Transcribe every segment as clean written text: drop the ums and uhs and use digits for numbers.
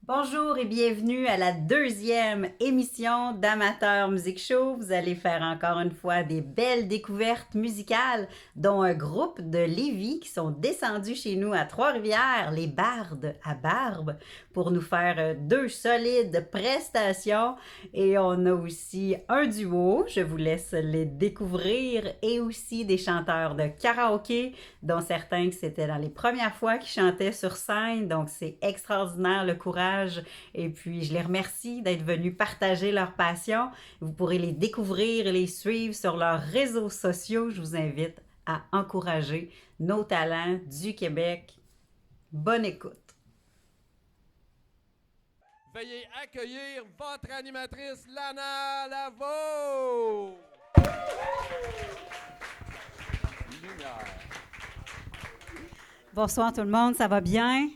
Bonjour et bienvenue à la deuxième émission d'Amateur Music Show. Vous allez faire encore une fois des belles découvertes musicales, dont un groupe de Lévis qui sont descendus chez nous à Trois-Rivières, les Bardes à Barbe, pour nous faire deux solides prestations. Et on a aussi un duo, je vous laisse les découvrir, et aussi des chanteurs de karaoké, dont certains que c'était dans les premières fois qu'ils chantaient sur scène. Donc c'est extraordinaire le courage. Et puis, je les remercie d'être venus partager leur passion. Vous pourrez les découvrir et les suivre sur leurs réseaux sociaux. Je vous invite à encourager nos talents du Québec. Bonne écoute. Veuillez accueillir votre animatrice, Lana Lavo. Bonsoir tout le monde, ça va bien?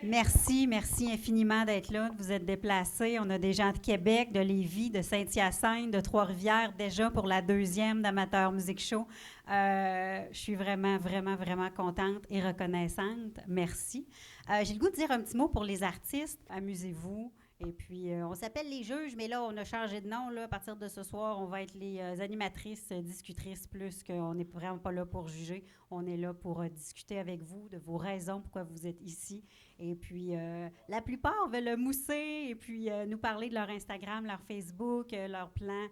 Merci infiniment d'être là, de vous être déplacés. On a des gens de Québec, de Lévis, de Saint-Hyacinthe, de Trois-Rivières déjà pour la deuxième d'Amateur Music Show. Je suis vraiment contente et reconnaissante. Merci. J'ai le goût de dire un petit mot pour les artistes. Amusez-vous. Et puis, on s'appelle les juges, mais là, on a changé de nom. Là. À partir de ce soir, on va être les animatrices, discutrices, plus qu'on n'est vraiment pas là pour juger. On est là pour discuter avec vous de vos raisons, pourquoi vous êtes ici. Et puis, la plupart veulent mousser et puis nous parler de leur Instagram, leur Facebook, leur plan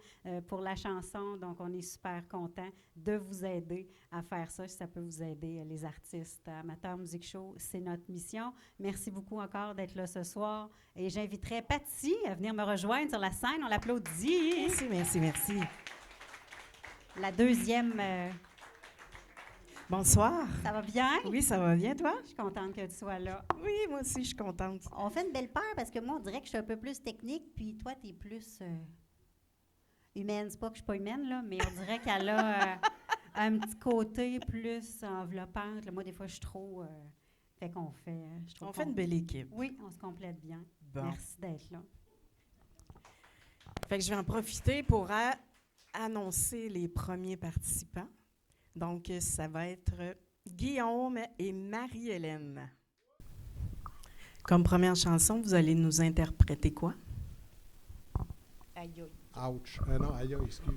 pour la chanson. Donc, on est super contents de vous aider à faire ça. Si ça peut vous aider, les artistes Amateur Music Show, c'est notre mission. Merci beaucoup encore d'être là ce soir. Et j'inviterai Patty à venir me rejoindre sur la scène. On l'applaudit. Merci. La deuxième... Bonsoir. Ça va bien? Oui, ça va bien, toi? Je suis contente que tu sois là. Oui, moi aussi, je suis contente. On fait une belle paire parce que moi, on dirait que je suis un peu plus technique, puis toi, tu es plus humaine. C'est pas que je suis pas humaine, là, mais on dirait qu'elle a un petit côté plus enveloppante. Là, moi, des fois, je suis trop... fait qu'on fait... On fait une belle équipe. Oui, on se complète bien. Bon. Merci d'être là. Fait que je vais en profiter pour annoncer les premiers participants. Donc, ça va être Guillaume et Marie-Hélène. Comme première chanson, vous allez nous interpréter quoi? Aïe, aïe. Ouch. Non, aïe, aïe, excuse.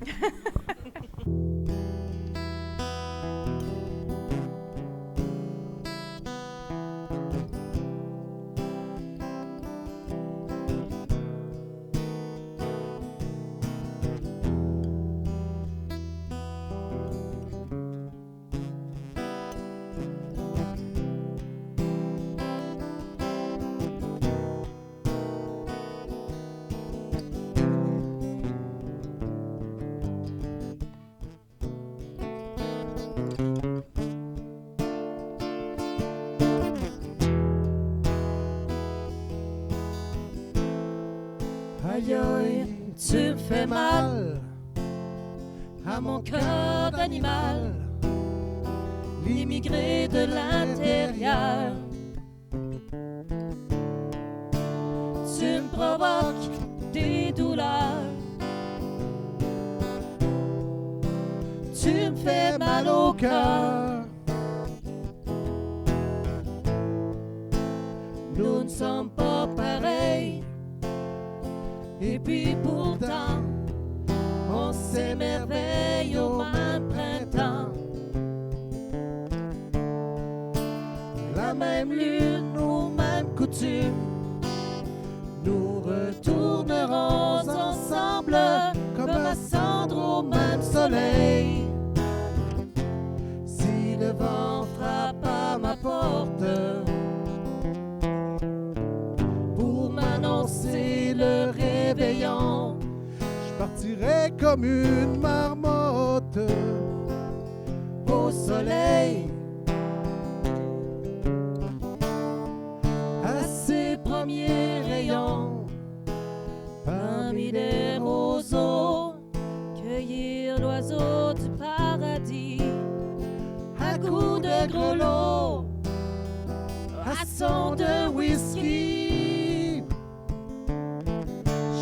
Aïe aïe, tu me fais mal à mon cœur d'animal, l'immigré de l'intérieur. Tu me provoques des douleurs, tu me fais mal au cœur. Nous ne sommes pas pareils. Et puis pourtant, on s'émerveille au même printemps. La même lune, aux mêmes coutumes, nous retournerons ensemble comme la cendre au même soleil. Si le vent frappe à ma porte pour m'annoncer le réveillon, Je partirai comme une marmotte au soleil, à ses premiers rayons, parmi les roseaux, cueillir l'oiseau du paradis, à coups de grelots, à son de whisky,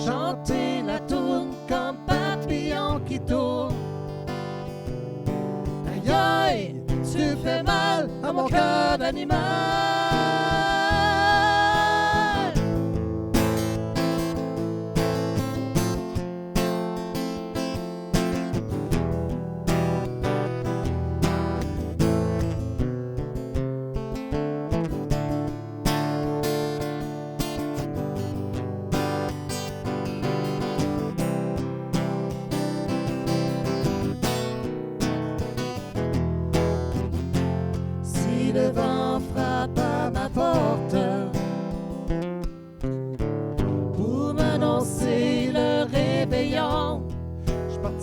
chanter la tourne comme papillon qui tourne. Aïe aïe, tu fais mal à mon cœur d'animal.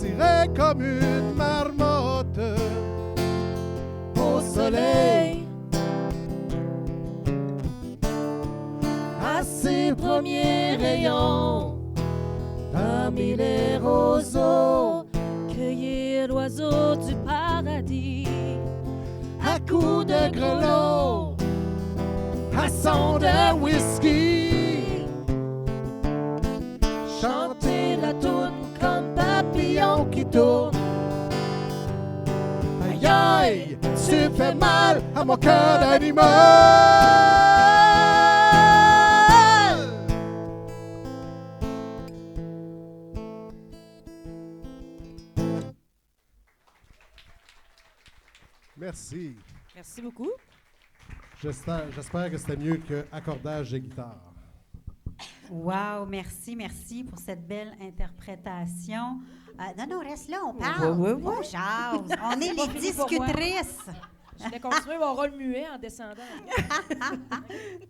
partirai comme une marmotte au soleil, à ses premiers rayons, parmi les roseaux, cueillir l'oiseau du paradis, à coups de grelot, à son de whisky, chanter la toune comme papillon qui tourne. aïe aïe, tu fais mal à mon cœur d'animal. Merci. Merci beaucoup. J'espère que c'était mieux que accordage de guitare. Wow, merci pour cette belle interprétation. Non, reste là, on parle. Oui. On jase. On est les discutrices. Je vais continuer mon rôle muet en descendant.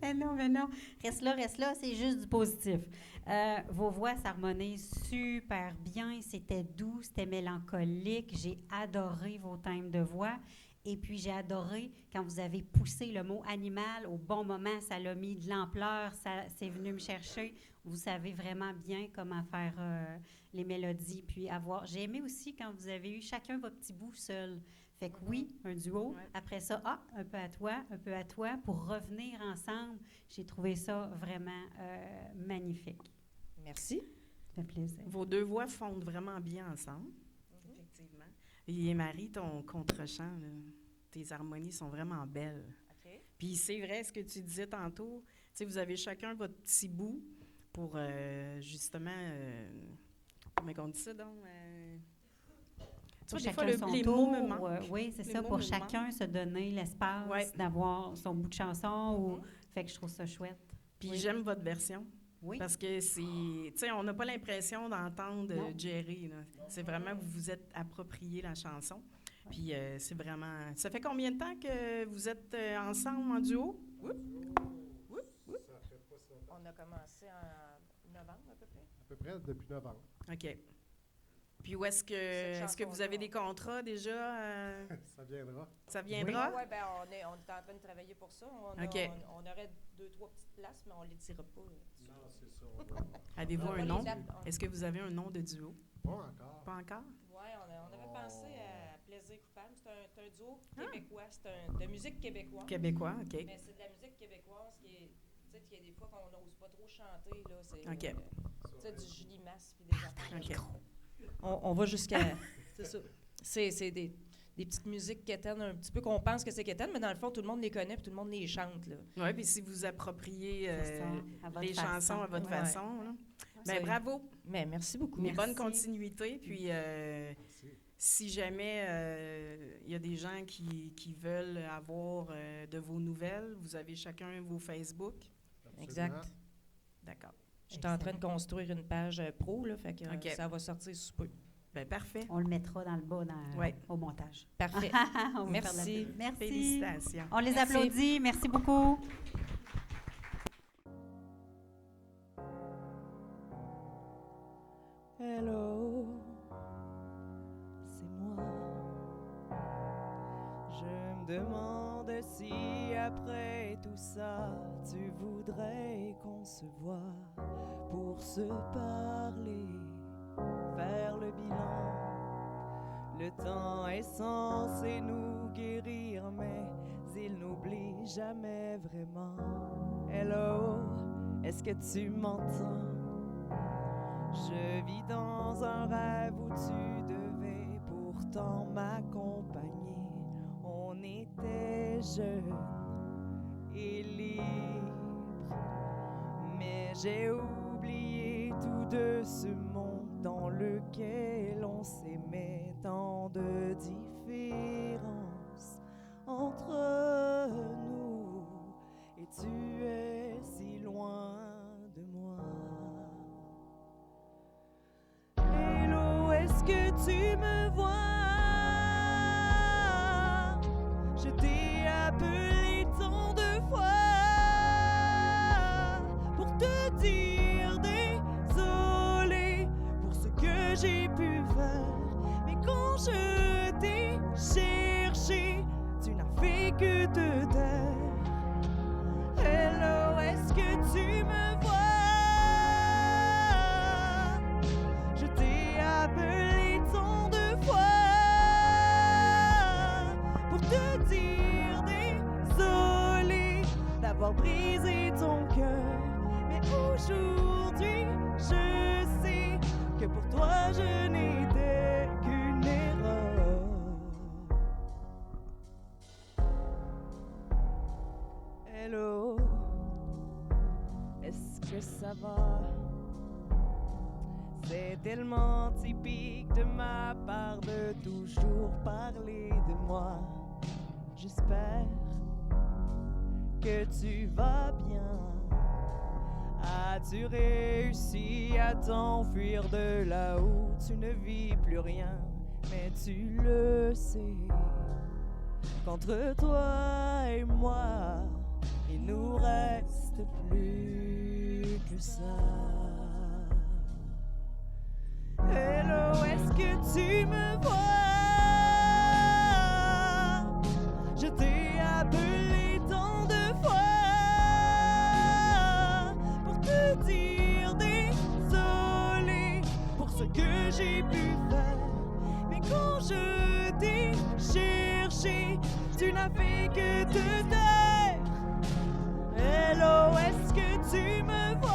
Mais non. Reste là, c'est juste du positif. Vos voix s'harmonisent super bien. C'était doux, c'était mélancolique. J'ai adoré vos thèmes de voix. Et puis, j'ai adoré quand vous avez poussé le mot animal au bon moment. Ça l'a mis de l'ampleur, c'est venu me chercher. Vous savez vraiment bien comment faire les mélodies. Puis j'ai aimé aussi quand vous avez eu chacun votre petit bout seul. Fait que oui, un duo. Ouais. Après ça, un peu à toi, pour revenir ensemble. J'ai trouvé ça vraiment magnifique. Merci. Ça fait plaisir. Vos deux voix fondent vraiment bien ensemble. Effectivement. Et Marie, ton contre-chant, là, tes harmonies sont vraiment belles. Okay. Puis c'est vrai ce que tu disais tantôt. Tu sais, vous avez chacun votre petit bout pour justement... comment on dit ça donc? Pour des chacun fois, son les tour, mots me manquent. oui, c'est Les ça, mots pour me chacun se donner l'espace d'avoir son bout de chanson. Ou, fait que je trouve ça chouette. Puis j'aime votre version. Oui. Parce que c'est... Tu sais, on n'a pas l'impression d'entendre Jerry. Là. C'est vraiment, vous vous êtes approprié la chanson. Puis c'est vraiment... Ça fait combien de temps que vous êtes ensemble en duo? On a commencé en novembre à peu près. À peu près depuis novembre. OK. Puis où est-ce que vous avez des contrats déjà? Ça viendra. Ça viendra? Oui, bien, on est en train de travailler pour ça. On aurait 2-3 petites places, mais on ne les dira pas. Non, c'est ça. Avez-vous un nom? Est-ce que vous avez un nom de duo? Pas encore. Pas encore? Oui, on avait pensé à Plaisir coupable. C'est un duo québécois. C'est de musique québécoise. Québécois, OK. Mais c'est de la musique québécoise qui est... Tu sais, il y a des fois qu'on n'ose pas trop chanter. Là, c'est OK. Tu sais, du Julie Masse puis des affaires. OK. On va jusqu'à... C'est ça. C'est des petites musiques quétaines un petit peu qu'on pense que c'est quétaine, mais dans le fond, tout le monde les connaît puis tout le monde les chante. Oui, puis si vous appropriez les façon. chansons à votre façon, là. Ben, bravo. Mais merci beaucoup. Une bonne continuité. Puis si jamais il y a des gens qui veulent avoir de vos nouvelles, vous avez chacun vos Facebook. Absolument. Exact. D'accord. J'étais en train de construire une page pro, là, fait que ça va sortir sous peu. Ben parfait. On le mettra dans le bas au montage. Parfait. Merci. Merci. Félicitations. On les applaudit. Merci beaucoup. Hello, c'est moi. Je me demande si après tout ça, tu voudrais qu'on se voie pour se parler, faire le bilan. Le temps est censé nous guérir, mais il n'oublie jamais vraiment. Hello, est-ce que tu m'entends? Je vis dans un rêve où tu devais pourtant m'accompagner. On était jeunes et libres, mais j'ai oublié tout de ce monde dans lequel on s'aimait. Tant de différences entre nous, et tu es si loin de moi. Hello, est-ce que tu me vois? Je t'ai appelé tant de fois pour te dire désolé pour ce que j'ai pu faire. je t'ai cherché, tu n'as fait que te taire. Hello, est-ce que tu me vois? Je t'ai appelé tant de fois pour te dire désolé d'avoir brisé ton cœur. Mais aujourd'hui, je sais que pour toi, je n'étais qu'une erreur. Hello, est-ce que ça va? C'est tellement typique de ma part de toujours parler de moi. J'espère que tu vas bien. As-tu réussi à t'enfuir de là où tu ne vis plus rien? Mais tu le sais, qu'entre toi et moi, il nous reste plus que ça. Hello, est-ce que tu me vois? Je t'ai appelé tant de fois pour te dire désolé pour ce que j'ai pu faire. Mais quand je t'ai cherché, tu n'as fait que te taire. Hello, est-ce que tu me vois?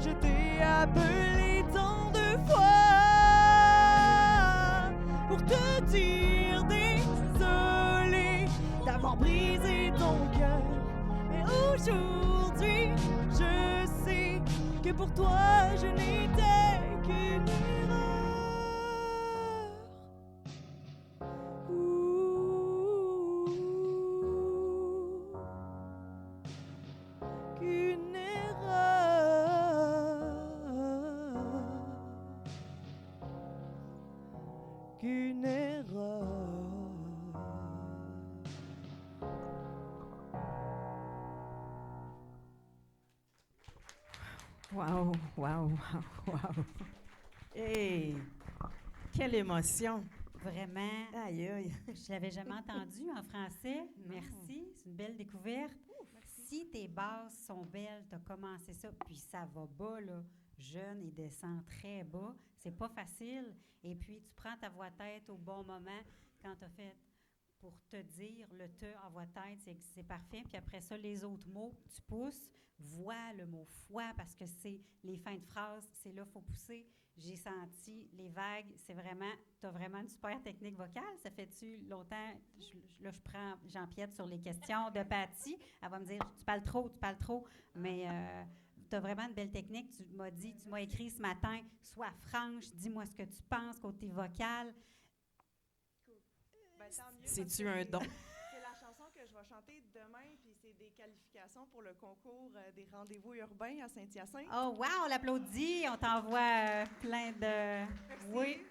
Je t'ai appelé tant de fois pour te dire désolé d'avoir brisé ton cœur. Mais aujourd'hui, je sais que pour toi, je n'étais qu'une erreur. Qu'une erreur. Qu'une erreur. Wow, wow, wow, wow. Hey, quelle émotion. Vraiment, Aïe, aïe. je l'avais jamais entendu en français. Merci, c'est une belle découverte. Si tes bases sont belles, tu as commencé ça, puis ça va bas, là, jeune et descend très bas, c'est pas facile. Et puis, tu prends ta voix tête au bon moment quand tu as fait pour te dire le te en voix tête, c'est parfait. Puis après ça, les autres mots, tu pousses. Voix, le mot foi, parce que c'est les fins de phrase, c'est là qu'il faut pousser. J'ai senti les vagues, c'est vraiment, tu as vraiment une super technique vocale. Ça fait-tu longtemps? Là, j'empiète sur les questions de Patty. Elle va me dire, tu parles trop. Mais tu as vraiment une belle technique. Tu m'as écrit ce matin, sois franche, dis-moi ce que tu penses côté vocal. Ben, tant mieux, C'est-tu parce que un don? C'est la chanson que je vais chanter demain, puis c'est des qualifications pour le concours des rendez-vous urbains à Saint-Hyacinthe. Oh, wow, on l'applaudit. On t'envoie plein de... Merci. Oui.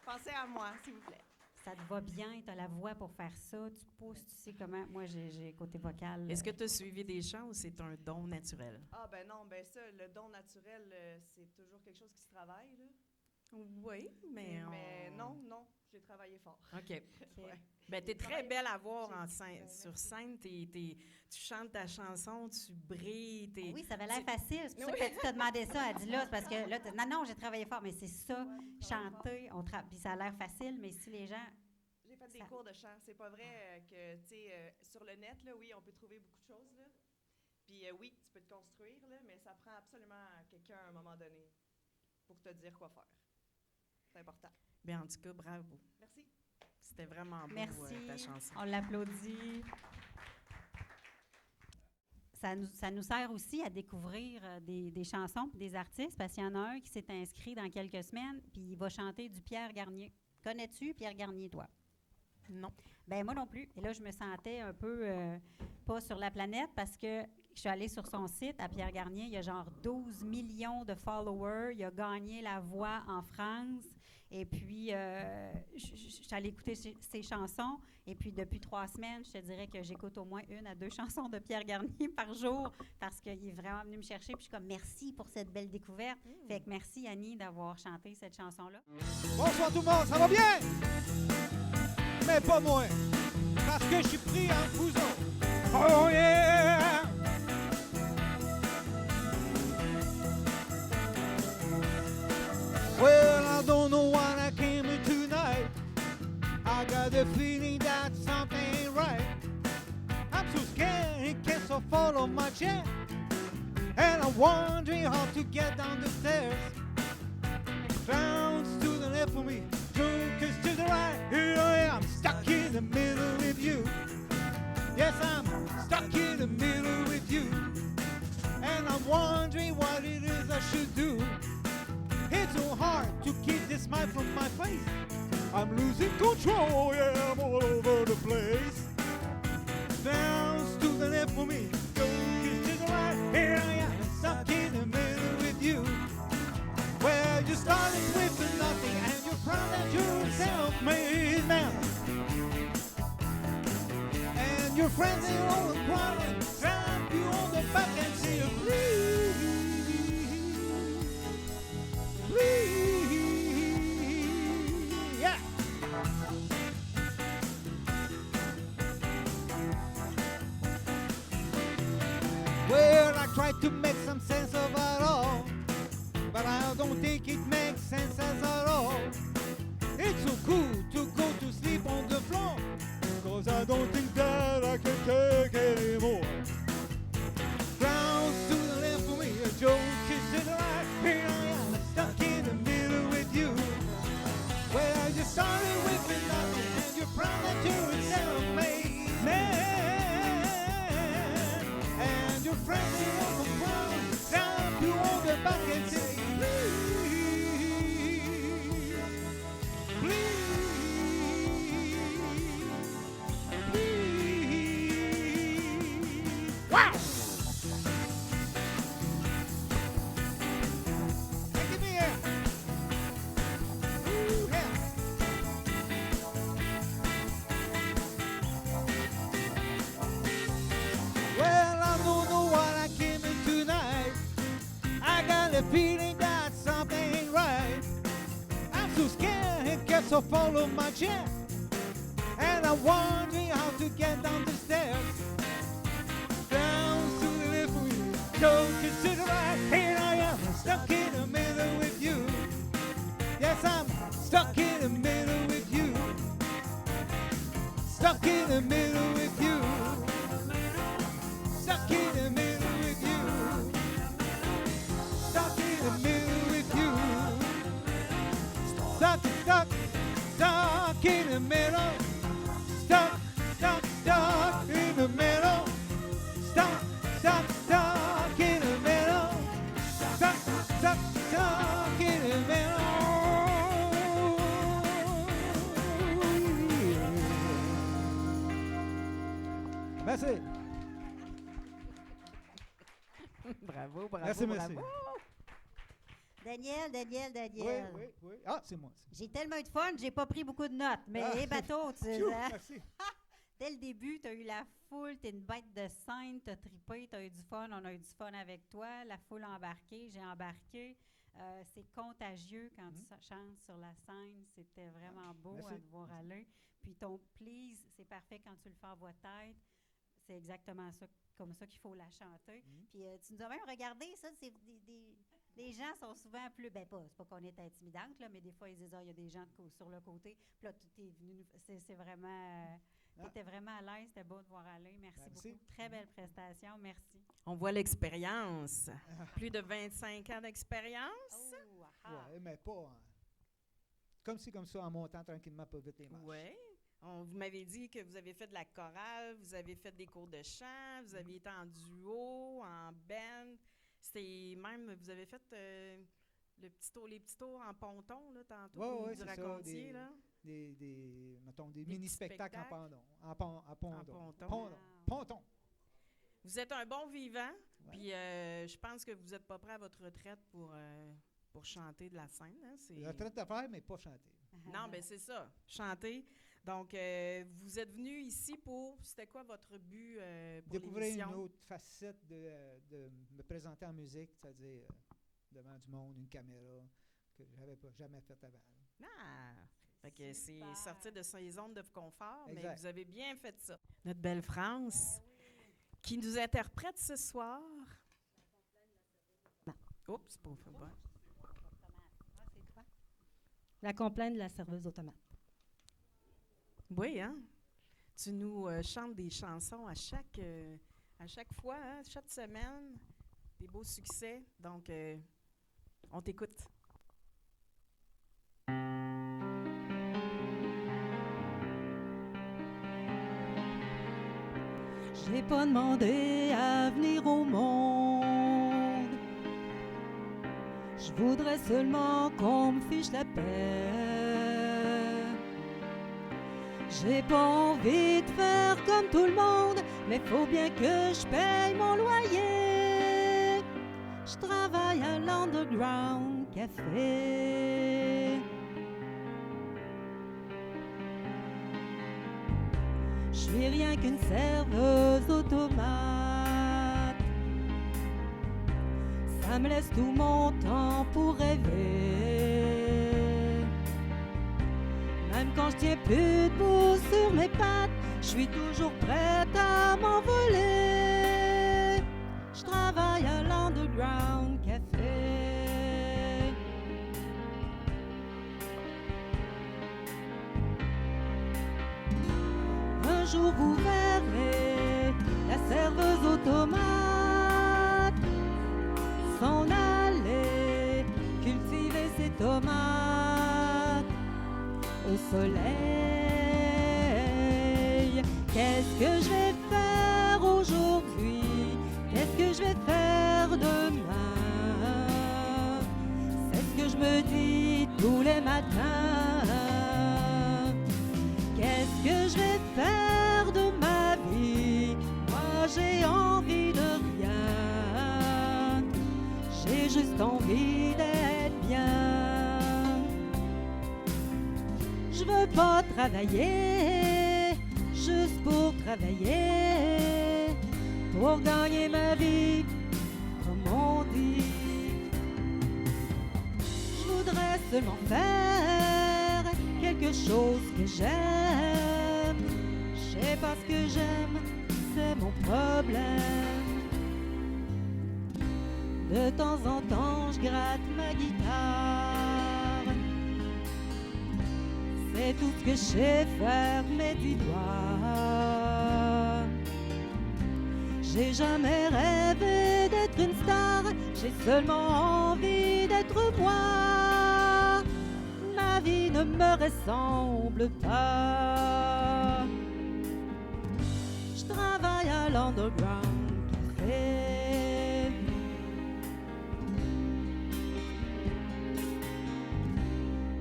Pensez à moi, s'il vous plaît. Ça te va bien, tu as la voix pour faire ça, tu pousses, tu sais comment. Moi, j'ai côté vocal. Est-ce que tu as suivi des chants ou c'est un don naturel? Ah ben non, ben ça, le don naturel, c'est toujours quelque chose qui se travaille, là. Oui, mais non, j'ai travaillé fort. OK. Ouais. Ben, t'es très belle à voir Merci. sur scène. Tu chantes ta chanson, tu brilles. Oui, ça avait l'air facile. C'est pour ça que Patty t'a demandé ça. Elle dit là, c'est parce que là, non, j'ai travaillé fort, mais c'est ça, chanter, puis ça a l'air facile, mais si les gens... J'ai fait des cours de chant. C'est pas vrai que, tu sais, sur le net, là, oui, on peut trouver beaucoup de choses, là. Puis oui, tu peux te construire, là, mais ça prend absolument quelqu'un à un moment donné pour te dire quoi faire. C'est important. Bien, en tout cas, bravo. Merci. C'était vraiment beau, Merci, ta chanson. on l'applaudit. Ça nous sert aussi à découvrir des chansons et des artistes, parce qu'il y en a un qui s'est inscrit dans quelques semaines, puis il va chanter du Pierre Garnier. Connais-tu Pierre Garnier, toi? Non. Ben moi non plus. Et là, je me sentais un peu pas sur la planète parce que je suis allée sur son site, à Pierre Garnier. Il y a genre 12 millions de followers. Il a gagné la voix en France. Et puis, je suis allée écouter ses chansons. Et puis, depuis 3 semaines, je te dirais que j'écoute au moins 1 à 2 chansons de Pierre Garnier par jour parce qu'il est vraiment venu me chercher. Puis, je suis comme, merci pour cette belle découverte. Fait que merci, Annie, d'avoir chanté cette chanson-là. Bonsoir tout le monde, ça va bien? Mais pas moi, parce que je suis pris en vous autres. Oh yeah! Well, I don't know what I came here tonight. I got the feeling that something ain't right. I'm so scared it can't so fall off my chair. And I'm wondering how to get down the stairs. Clowns to the left of me, jokers to the right. Here I am, stuck in the middle with you. Yes, I'm stuck in the middle with you. And I'm wondering what it is I should do. It's so hard to keep this smile from my face. I'm losing control, yeah, I'm all over the place. Clowns to the left of me, jokers to the right. Here I am, stuck in the middle with you. Well, you started with nothing and you're proud that you're a self-made man. And your friends are all crying, slap you on the back and say, please, please, yeah. Well, I tried to make some sense of it all, but I don't think it makes sense at all. It's so cool to go to sleep on the floor, 'cause I don't think that I can take anymore. Grounds to the left of me, a joke is to the right. Here I am, stuck in the middle with you. Well, you started with nothing, and you're proud that you're a self-made man. And your friends are all around, slap you on the back and say, feeling that something ain't right. I'm so scared it gets so full of my chair. And I'm wondering how to get down the stairs. Down to the left of me, jokers to the right. Here I am, stuck in the middle with you. Yes, I'm stuck in the middle with you. Stuck in the middle with you. Stuck in the middle with you. Stuck in the middle with you. Stuck in the middle. Stuck in the middle. Stuck in the middle. Stuck in the middle. Merci. Bravo, bravo, Merci, merci. bravo. Daniel. Oui. Ah, c'est moi. J'ai tellement eu de fun, j'ai pas pris beaucoup de notes, mais Ah. bateau, tu Phew, hein? merci. Dès le début, tu as eu la foule, tu es une bête de scène, tu as trippé, tu as eu du fun, on a eu du fun avec toi, la foule a embarqué, j'ai embarqué. C'est contagieux quand tu chantes sur la scène, c'était vraiment beau Merci. à te voir aller. Puis ton please, c'est parfait quand tu le fais en voix tête. C'est exactement ça, comme ça qu'il faut la chanter. Puis tu nous as même regardé, ça, c'est des gens sont souvent plus, c'est pas qu'on est intimidante, là, mais des fois, ils disent, il y a des gens sur le côté. Puis là, tu es venu, c'est vraiment, t'étais vraiment à l'aise, c'était beau de voir aller. Merci beaucoup. Très belle prestation, merci. On voit l'expérience. Plus de 25 ans d'expérience. Oh, aha. Ouais, mais pas. Comme ça, en montant tranquillement pas vite les marches. Oui. Vous m'avez dit que vous avez fait de la chorale, vous avez fait des cours de chant, vous avez été en duo, en band. Vous avez fait les petits tours en ponton, là, tantôt, Ouais, vous c'est racontiez, ça, là. Mettons, des Des mini-spectacles petits en ponton. ponton. Vous êtes un bon vivant, Ouais. puis je pense que vous n'êtes pas prêt à votre retraite pour pour chanter de la scène. Hein, J'ai la traite d'affaires, mais pas chanter. Non, ben c'est ça, chanter. Donc, vous êtes venu ici pour... C'était quoi votre but pour Découvrir l'émission? une autre facette de me présenter en musique, c'est-à-dire devant du monde, une caméra, que je n'avais jamais fait avant. Ah! Fait que c'est sortir de ses zones de confort, mais Exact. vous avez bien fait ça. Notre belle France, qui nous interprète ce soir. Oups, c'est pas bon. La complainte de la serveuse automate. Oui, hein? Tu nous chantes des chansons à chaque fois, hein? Chaque semaine, des beaux succès. Donc, on t'écoute. J'ai pas demandé à venir au monde. Je voudrais seulement qu'on me fiche la paix. J'ai pas envie de faire comme tout le monde, mais faut bien que je paye mon loyer. Je travaille à l'Underground Café. Je suis rien qu'une serveuse automate. Ça me laisse tout mon temps pour rêver. Même quand je tiens plus debout sur mes pattes, je suis toujours prête à m'envoler. Je travaille à l'Underground Café. Un jour vous verrez la serveuse automate s'en aller cultiver ses tomates au soleil. Qu'est-ce que je vais faire aujourd'hui? Qu'est-ce que je vais faire demain? C'est ce que je me dis tous les matins. Qu'est-ce que je vais faire de ma vie? Moi j'ai envie de rien. J'ai juste envie d'être bien. Je veux pas travailler juste pour travailler, pour gagner ma vie, comme on dit. Je voudrais seulement faire quelque chose que j'aime. Je sais pas ce que j'aime, c'est mon problème. De temps en temps, je gratte ma guitare. C'est tout ce que je sais faire, mes 10 doigts. J'ai jamais rêvé d'être une star, j'ai seulement envie d'être moi. Ma vie ne me ressemble pas. Je travaille à l'Underground Café.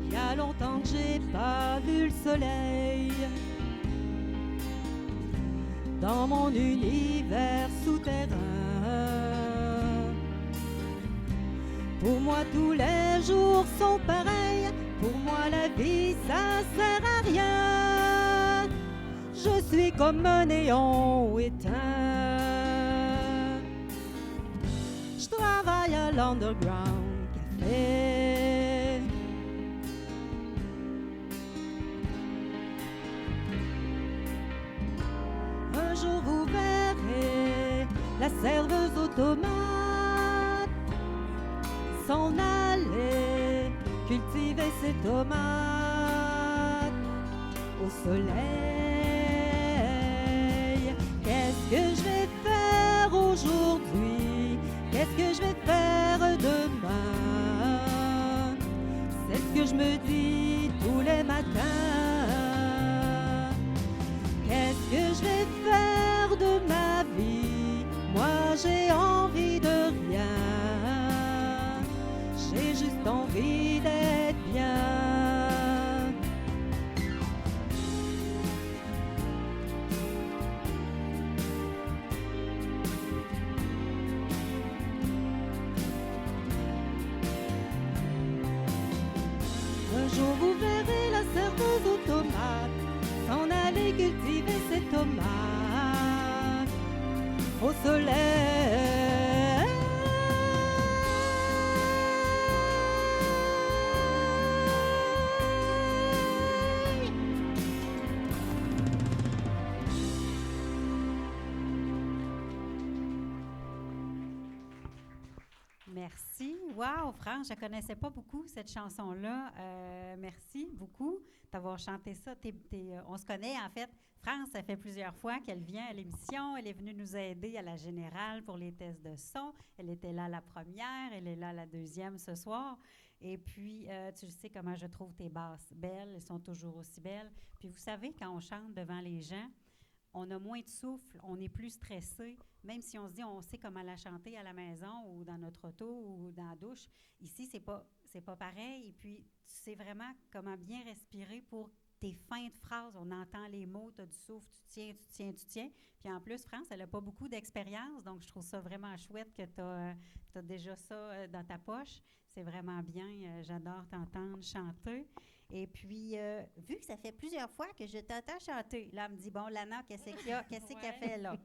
Il y a longtemps que j'ai pas vu le soleil dans mon univers souterrain. Pour moi tous les jours sont pareils. Pour moi la vie ça sert à rien. Je suis comme un néon éteint. Je travaille à l'Underground Café. Un jour vous verrez la serveuse automate s'en aller cultiver ses tomates au soleil. Qu'est-ce que je vais faire aujourd'hui? Qu'est-ce que je vais faire demain? C'est ce que je me dis tous les matins. Qu'est-ce que je vais faire de ma vie? Moi j'ai envie de rien. J'ai juste envie d'être bien. au soleil. Merci. Wow, France, je ne connaissais pas beaucoup cette chanson-là. Merci beaucoup d'avoir chanté ça. On se connaît, en fait. France, ça fait plusieurs fois qu'elle vient à l'émission. Elle est venue nous aider à la générale pour les tests de son. Elle était là la première, elle est là la deuxième ce soir. Et puis, tu sais comment je trouve tes basses belles. Elles sont toujours aussi belles. Puis, vous savez, quand on chante devant les gens, on a moins de souffle, on est plus stressé. Même si on se dit, on sait comment la chanter à la maison ou dans notre auto ou dans la douche. Ici, c'est pas pareil. Et puis, tu sais vraiment comment bien respirer pour tes fins de phrases. On entend les mots, tu as du souffle, tu tiens, tu tiens, tu tiens. Puis en plus, France, elle n'a pas beaucoup d'expérience, donc je trouve ça vraiment chouette que tu as déjà ça dans ta poche. C'est vraiment bien. J'adore t'entendre chanter. Et puis, vu que ça fait plusieurs fois que je t'entends chanter, là, elle me dit, bon, Lana, qu'est-ce qu'il y a? Qu'est-ce qu'elle fait là?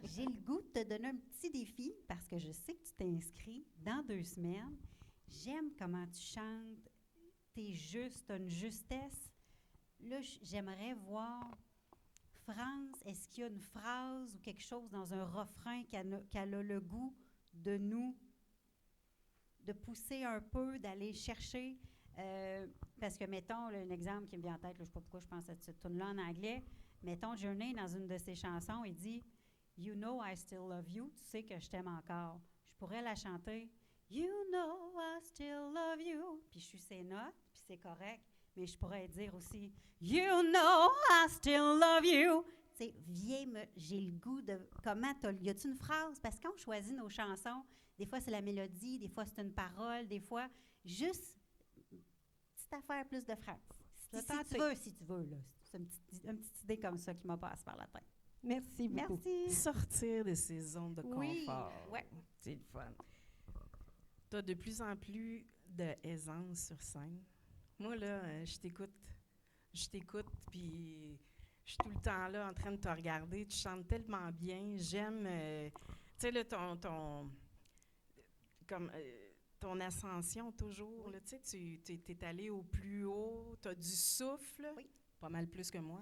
J'ai le goût de te donner un petit défi parce que je sais que tu t'es inscrit dans 2 semaines. J'aime comment tu chantes. T'es juste, t'as une justesse. Là, j'aimerais voir, France, est-ce qu'il y a une phrase ou quelque chose dans un refrain qu'elle a le goût de nous, de pousser un peu, d'aller chercher? Parce que, mettons, là, un exemple qui me vient en tête, là, je ne sais pas pourquoi je pense à cette tune-là en anglais. Mettons, Journey, dans une de ses chansons, il dit « You know I still love you », tu sais que je t'aime encore. Je pourrais la chanter « You know I still love you », puis je suis ses notes, puis c'est correct. Mais je pourrais dire aussi « You know I still love you ». Tu sais, j'ai le goût de... Comment y a-t-il une phrase? Parce que quand on choisit nos chansons, des fois c'est la mélodie, des fois c'est une parole, des fois juste... affaire plus de phrases. Si tu veux, là. C'est une petite idée comme ça qui m'a passé par la tête. Merci beaucoup. Merci. Sortir de ces zones de Oui, confort. ouais. C'est le fun. Tu as de plus en plus d'aisance sur scène. Moi, là, je t'écoute, puis je suis tout le temps là en train de te regarder. Tu chantes tellement bien. J'aime, tu sais, là, ton ascension toujours, là, tu sais, tu es allé au plus haut, tu as du souffle, Oui. Pas mal plus que moi.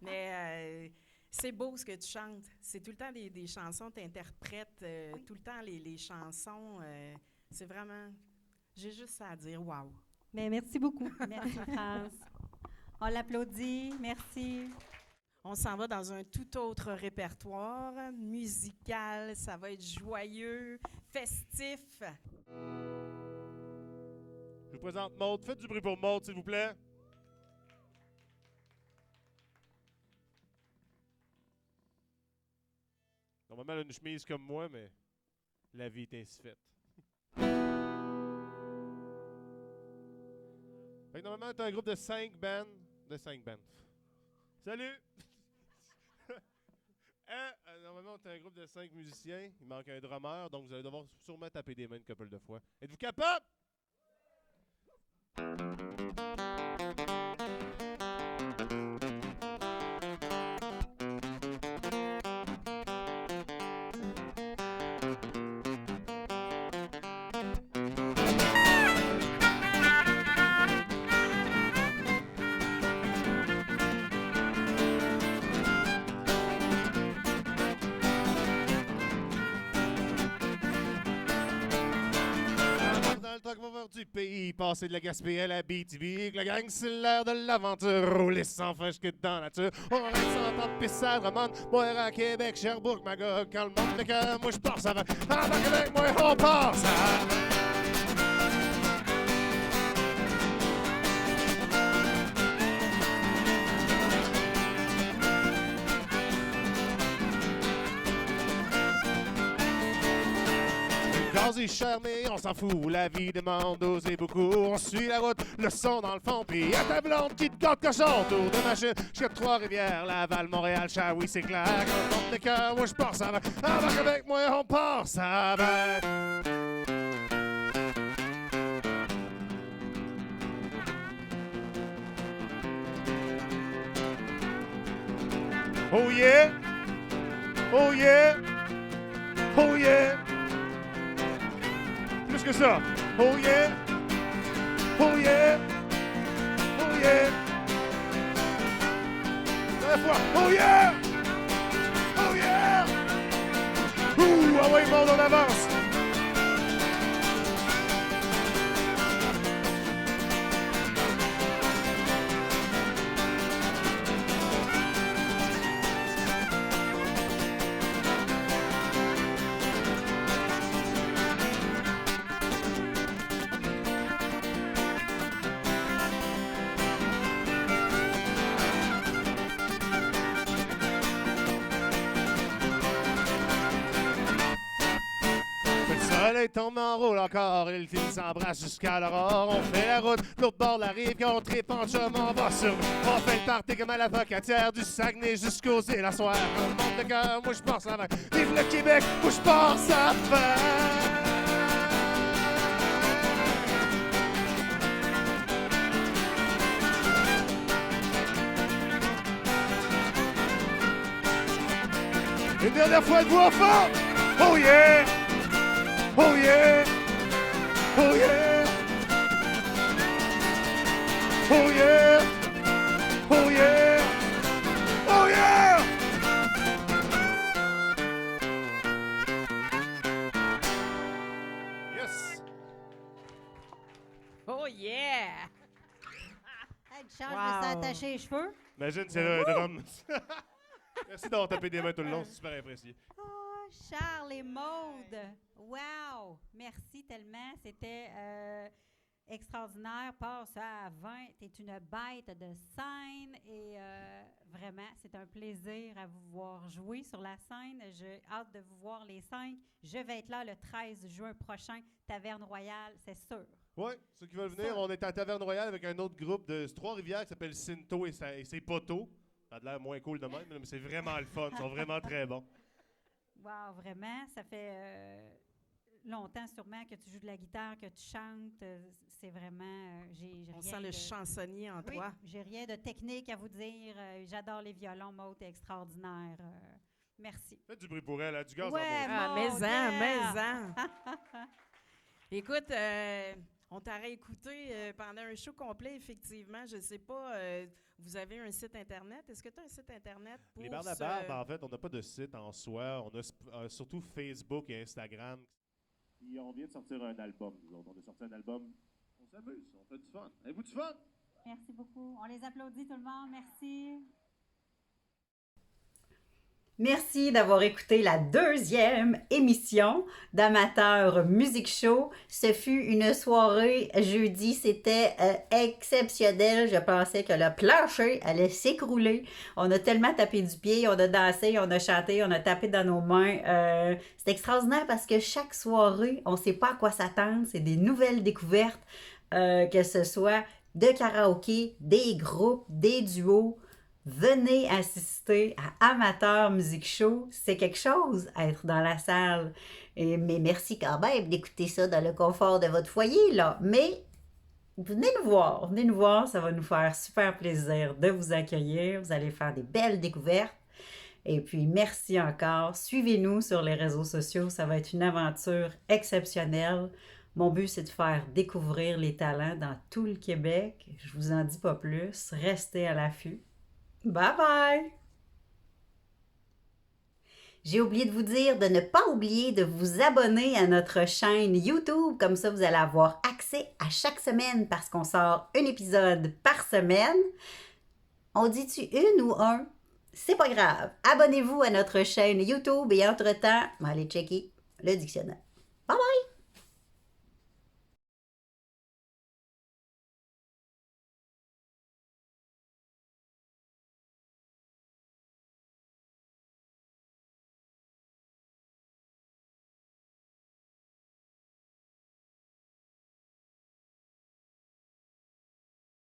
Mais c'est beau ce que tu chantes. C'est tout le temps des chansons, tu interprètes Oui. tout le temps les chansons. C'est vraiment, j'ai juste ça à dire, wow. Mais merci beaucoup. Merci, France. On l'applaudit. Merci. On s'en va dans un tout autre répertoire musical. Ça va être joyeux, festif. Je vous présente Maude. Faites du bruit pour Maude, s'il vous plaît. Normalement, elle a une chemise comme moi, mais la vie est ainsi faite. Fait que normalement, t'as un groupe de 5 bands. Salut! Normalement, t'as un groupe de 5 musiciens. Il manque un drummer, donc vous allez devoir sûrement taper des mains une couple de fois. Êtes-vous capable? Du pays, passer de la Gaspé à la BTB, que la gang c'est l'air de l'aventure, rouler sans fâche que dans la nature, on reste sans temps de pisse à Drummond, moi à Québec, Sherbrooke, Magog, quand le monde le cœur, moi je pars ça va, en Québec, moi on part ça va. C'est cher, mais on s'en fout. La vie demande d'oser beaucoup. On suit la route, le son dans le fond. Puis y'a ta blonde qui te gâte cochon. Tour de machine jusqu'à Trois-Rivières, Laval, Montréal, Charles, c'est clair. Quand on monte les cœurs, moi je pars, ça va. Embarque avec moi, on part, ça va. Oh yeah! Oh yeah! Oh yeah! Plus que ça! Oh yeah! Oh yeah! Oh yeah! Dernière fois! Oh yeah! Oh yeah! Ouh! Ah ouais, monde, on avance! Le soleil tombe en roule encore, et le film s'embrasse jusqu'à l'aurore. On fait la route, l'autre bord de la rive, quand on tripe en chum, on va sur. On fait le party comme à la vacatière, du Saguenay jusqu'aux îles à soir. On monte de cœur, moi je pense à faire. Vive le Québec, moi je pense à faire. Une dernière fois de voix fort. Oh yeah! Oh yeah! Oh yeah! Oh yeah! Oh yeah! Oh yeah! Yes! Oh yeah! Hey, Charles, je me suis attaché les cheveux. Imagine, c'est un drum. Merci d'avoir tapé des mains tout le long, c'est super apprécié. Oh, Charles et Maude. Wow! Merci tellement. C'était extraordinaire. Passe à 20. T'es une bête de scène et vraiment, c'est un plaisir à vous voir jouer sur la scène. J'ai hâte de vous voir les 5. Je vais être là le 13 juin prochain, Taverne Royale, c'est sûr. Oui, ceux qui veulent venir, on est à Taverne Royale avec un autre groupe de Trois-Rivières qui s'appelle Cinto et ses poteaux. Ça a l'air moins cool de même, mais c'est vraiment le fun. Ils sont vraiment très bons. Wow, vraiment, ça fait longtemps sûrement que tu joues de la guitare, que tu chantes. C'est vraiment... On sent le chansonnier en toi. J'ai rien de technique à vous dire. J'adore les violons. Maude est extraordinaire. Merci. Faites du bruit pour elle, du gaz ouais, en mais-en. Écoute, on t'a réécouté pendant un show complet, effectivement. Je ne sais pas, vous avez un site Internet. Est-ce que tu as un site Internet pour Les Barres de la Barbe, en fait, on n'a pas de site en soi. On a surtout Facebook et Instagram. Et on vient de sortir un album, nous autres. On a sorti un album. On s'amuse, on fait du fun. Avez-vous du fun? Merci beaucoup. On les applaudit, tout le monde. Merci. Merci d'avoir écouté la 2e émission d'Amateur Music Show. Ce fut une soirée jeudi, c'était exceptionnel. Je pensais que le plancher allait s'écrouler. On a tellement tapé du pied, on a dansé, on a chanté, on a tapé dans nos mains. C'est extraordinaire parce que chaque soirée, on ne sait pas à quoi s'attendre. C'est des nouvelles découvertes, que ce soit de karaoké, des groupes, des duos. Venez assister à Amateur Music Show. C'est quelque chose, être dans la salle. Mais merci quand même d'écouter ça dans le confort de votre foyer, là. Mais venez nous voir. Ça va nous faire super plaisir de vous accueillir. Vous allez faire des belles découvertes. Et puis, merci encore. Suivez-nous sur les réseaux sociaux. Ça va être une aventure exceptionnelle. Mon but, c'est de faire découvrir les talents dans tout le Québec. Je vous en dis pas plus. Restez à l'affût. Bye bye! J'ai oublié de vous dire de ne pas oublier de vous abonner à notre chaîne YouTube. Comme ça, vous allez avoir accès à chaque semaine parce qu'on sort un épisode par semaine. On dit-tu une ou un? C'est pas grave. Abonnez-vous à notre chaîne YouTube et entre-temps, allez checker le dictionnaire.